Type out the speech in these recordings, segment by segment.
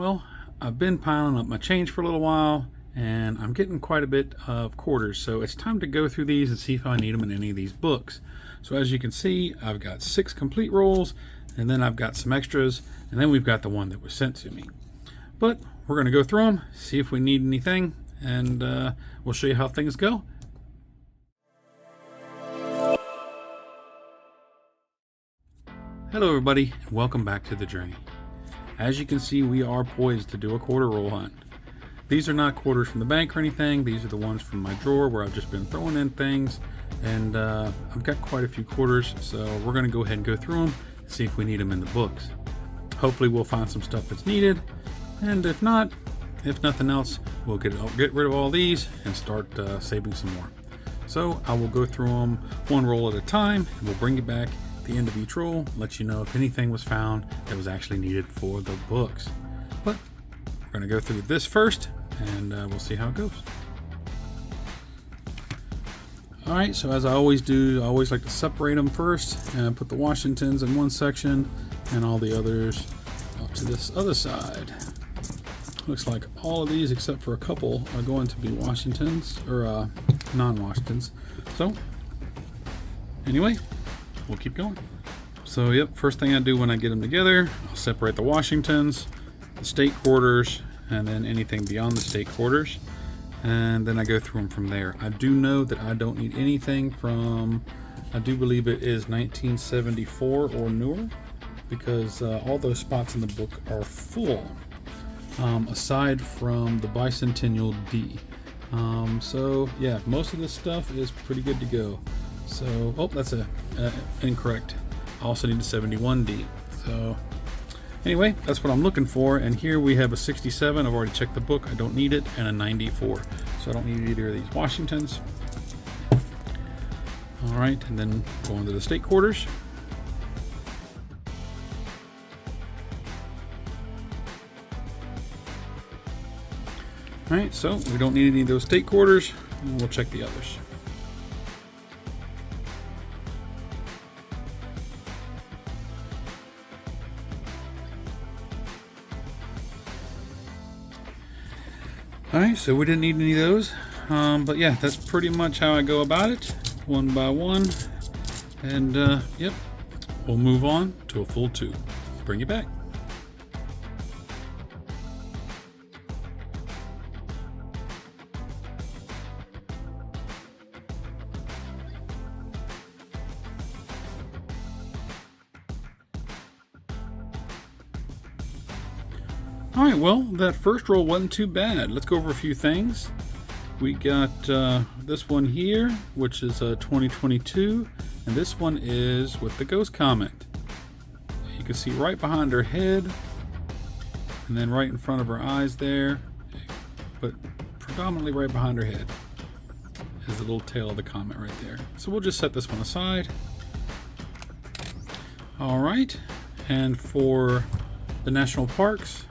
Well, I've been piling up my change for a little while, and I'm getting quite a bit of quarters, so it's time to go through these and see if I need them in any of these books. So as you can see, I've got 6 complete rolls, and then I've got some extras, and then we've got the one that was sent to me. But we're going to go through them, see if we need anything, and we'll show you how things go. Hello everybody, and welcome back to the journey. As you can see, we are poised to do a quarter roll hunt. These are not quarters from the bank or anything. These are the ones from my drawer where I've just been throwing in things, and I've got quite a few quarters, so we're going to go ahead and go through them and see if we need them in the books. Hopefully we'll find some stuff that's needed, and if not, if nothing else, we'll get rid of all these and start saving some more. So I will go through them one roll at a time, and we'll bring you back the end of each roll, let you know if anything was found that was actually needed for the books. But we're going to go through this first, and we'll see how it goes. Alright, so as I always do, I always like to separate them first and put the Washingtons in one section and all the others off to this other side. Looks like all of these except for a couple are going to be Washingtons, or non-Washingtons. So anyway, we'll keep going. So yep, first thing I do when I get them together, I'll separate the Washingtons, the state quarters, and then anything beyond the state quarters, and then I go through them from there. I do know that I don't need anything from, I do believe it is 1974 or newer, because all those spots in the book are full, aside from the Bicentennial D. So yeah, most of this stuff is pretty good to go. So, oh, that's incorrect. I also need a 71D. So anyway, that's what I'm looking for. And here we have a 67. I've already checked the book. I don't need it. And a 94. So I don't need either of these Washingtons. All right, and then go into the state quarters. All right, so we don't need any of those state quarters. We'll check the others. Alright, so we didn't need any of those, but yeah, that's pretty much how I go about it, one by one, and yep, we'll move on to a full 2. Bring you back. Alright, well, that first roll wasn't too bad. Let's go over a few things. We got this one here, which is 2022, and this one is with the ghost comment. You can see right behind her head, and then right in front of her eyes there, but predominantly right behind her head is the little tail of the comment right there. So we'll just set this one aside. Alright, and for the national parks,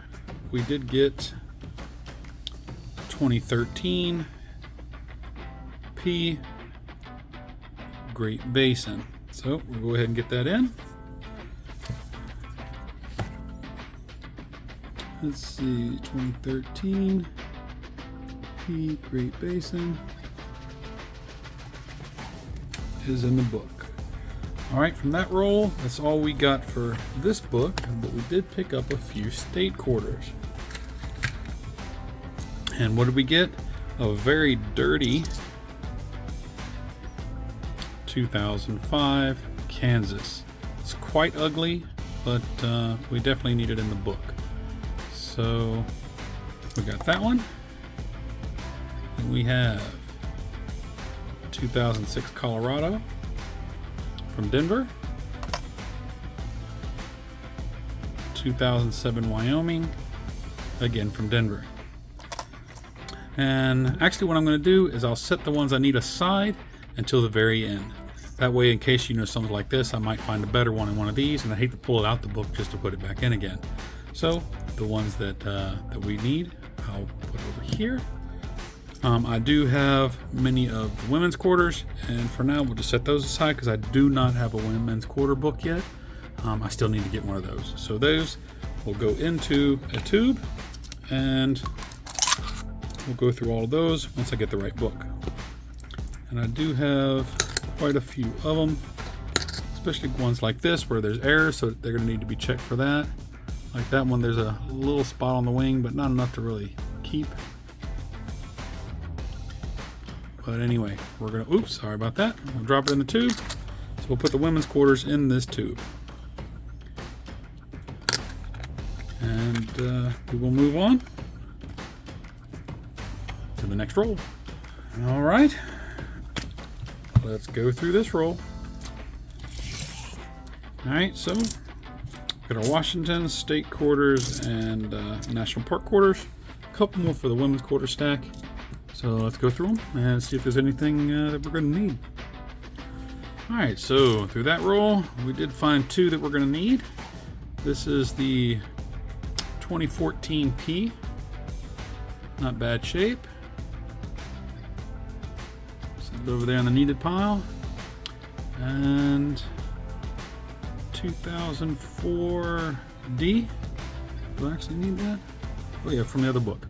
we did get 2013 P Great Basin. So we'll go ahead and get that in. Let's see, 2013 P Great Basin is in the book. Alright, from that roll, that's all we got for this book, but we did pick up a few state quarters. And what did we get? A very dirty 2005 Kansas. It's quite ugly, but we definitely need it in the book. So we got that one. And we have 2006 Colorado from Denver, 2007 Wyoming, again from Denver. And actually what I'm going to do is I'll set the ones I need aside until the very end. That way, in case you know something like this, I might find a better one in one of these, and I hate to pull it out the book just to put it back in again. So the ones that we need, I'll put over here. I do have many of the women's quarters, and for now we'll just set those aside because I do not have a women's quarter book yet. I still need to get one of those. So those will go into a tube, and we'll go through all of those once I get the right book. And I do have quite a few of them, especially ones like this where there's errors, so they're going to need to be checked for that. Like that one, there's a little spot on the wing, but not enough to really keep. But anyway, we're gonna, oops, sorry about that. We'll drop it in the tube. So we'll put the women's quarters in this tube. And we will move on to the next roll. All right, let's go through this roll. All right, so got our Washington state quarters and national park quarters. A couple more for the women's quarter stack. So let's go through them and see if there's anything that we're going to need. All right, so through that roll, we did find two that we're going to need. This is the 2014 P. Not bad shape. Set it over there in the needed pile. And 2004 D. Do I actually need that? Oh yeah, from the other book.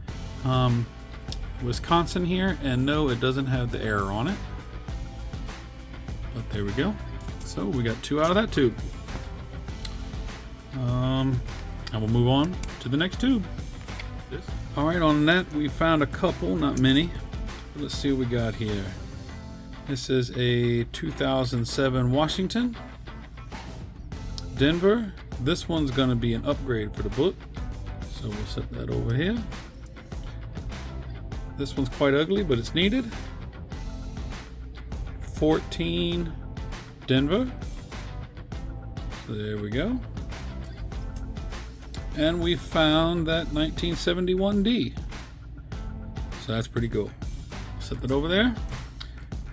Wisconsin here, and no, it doesn't have the error on it. But there we go. So we got two out of that tube. And we'll move on to the next tube. All right, on that we found a couple, not many. Let's see what we got here. This is a 2007 Washington, Denver. This one's going to be an upgrade for the book, so we'll set that over here. This one's quite ugly, but it's needed. 14 Denver. So there we go. And we found that 1971 D. So that's pretty cool. Set that over there.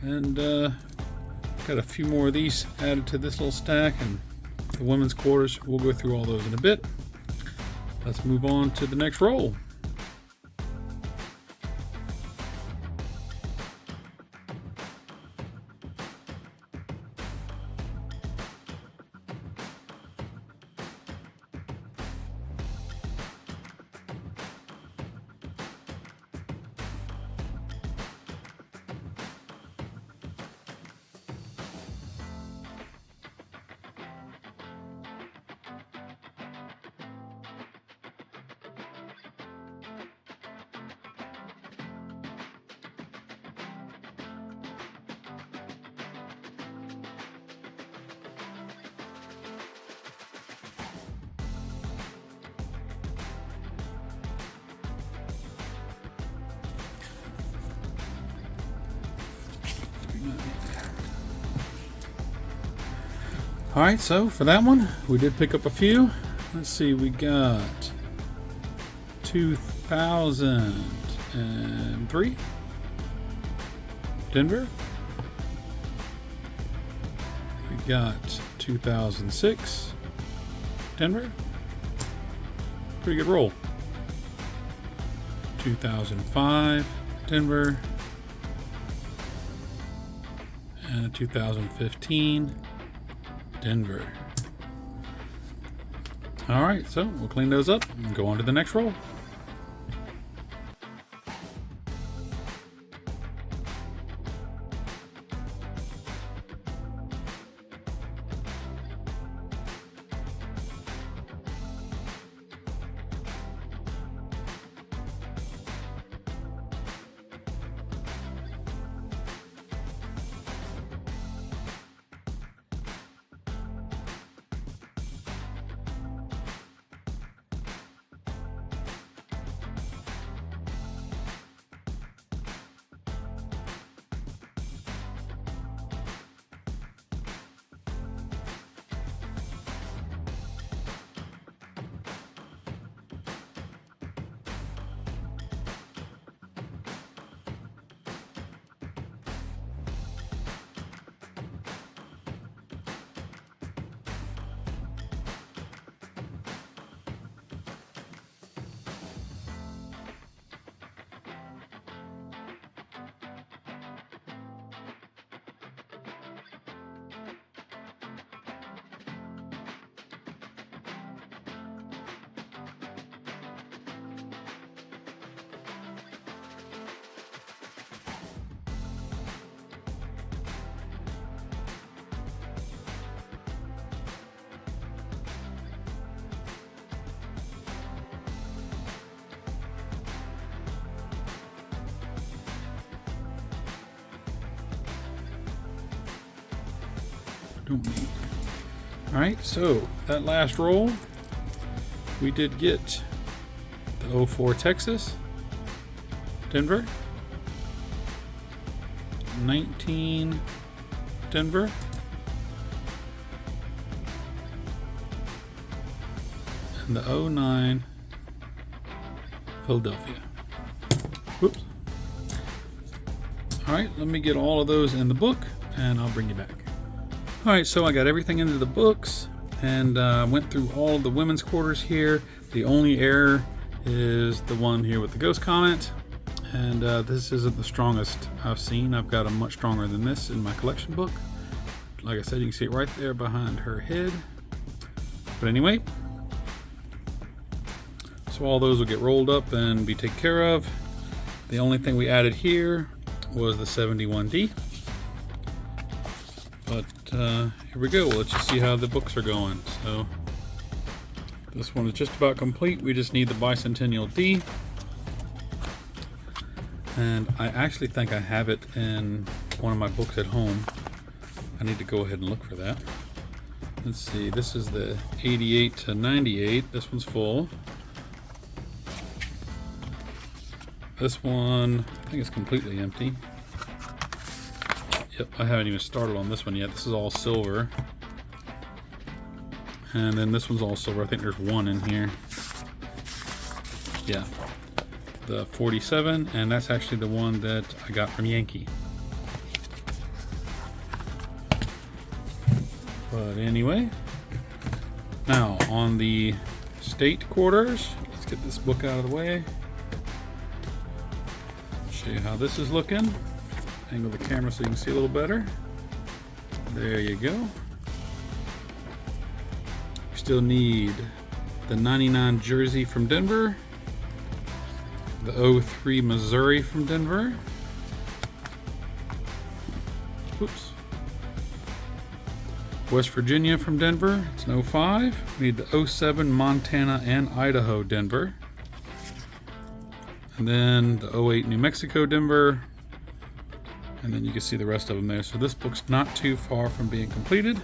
And got a few more of these added to this little stack, and the women's quarters, we'll go through all those in a bit. Let's move on to the next roll. All right, so for that one, we did pick up a few. Let's see, we got 2003 Denver. We got 2006 Denver. Pretty good roll. 2005 Denver. And 2015 Denver. All right, so we'll clean those up and go on to the next roll. Don't need. All right, so that last roll, we did get the 04 Texas, Denver, 19 Denver, and the 09 Philadelphia. Whoops. All right, let me get all of those in the book and I'll bring you back. All right, so I got everything into the books and went through all of the women's quarters here. The only error is the one here with the ghost comment. And this isn't the strongest I've seen. I've got a much stronger than this in my collection book. Like I said, you can see it right there behind her head. But anyway, so all those will get rolled up and be taken care of. The only thing we added here was the 71D. But here we go. Let's just see how the books are going. So this one is just about complete. We just need the Bicentennial D. And I actually think I have it in one of my books at home. I need to go ahead and look for that. Let's see, this is the 88 to 98. This one's full. This one, I think it's completely empty. Yep, I haven't even started on this one yet. This is all silver. And then this one's all silver. I think there's one in here. Yeah. The 47, and that's actually the one that I got from Yankee. But anyway, now on the state quarters, let's get this book out of the way. Show you how this is looking. Angle the camera so you can see a little better. There you go. We still need the 99 jersey from Denver, the 03 Missouri from Denver. Oops. West Virginia from Denver, it's an 05. We need the 07 Montana and Idaho Denver. And then the 08 New Mexico Denver. And then you can see the rest of them there. So this book's not too far from being completed.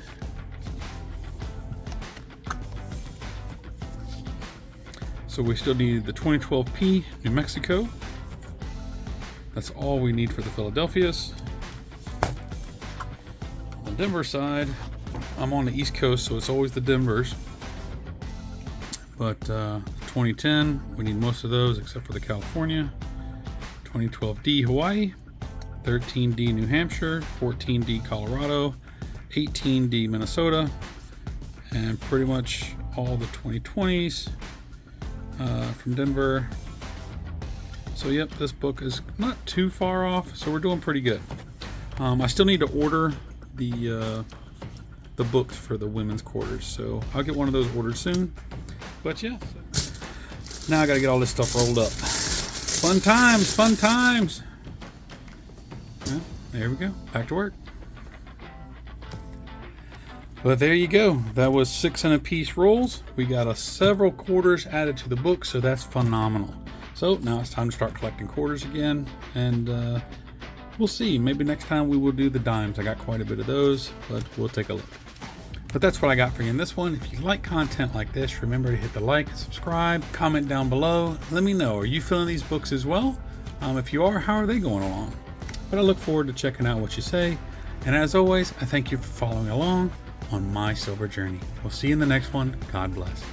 So we still need the 2012P New Mexico. That's all we need for the Philadelphias. On the Denver side, I'm on the East Coast, so it's always the Denvers. But 2010, we need most of those except for the California. 2012D Hawaii, 13D New Hampshire, 14D Colorado, 18D Minnesota, and pretty much all the 2020s from Denver. So yep, this book is not too far off, so we're doing pretty good. I still need to order the books for the women's quarters, so I'll get one of those ordered soon. But yeah, now I gotta get all this stuff rolled up. Fun times, fun times. Yeah, there we go, back to work. But there you go, that was 6 and a piece rolls. We got several quarters added to the book, so that's phenomenal. So now it's time to start collecting quarters again, and we'll see, maybe next time we will do the dimes. I got quite a bit of those, but we'll take a look. But that's what I got for you in this one. If you like content like this, remember to hit the like, subscribe, comment down below. Let me know, are you feeling these books as well? If you are, how are they going along? But I look forward to checking out what you say. And as always, I thank you for following along on my silver journey. We'll see you in the next one. God bless.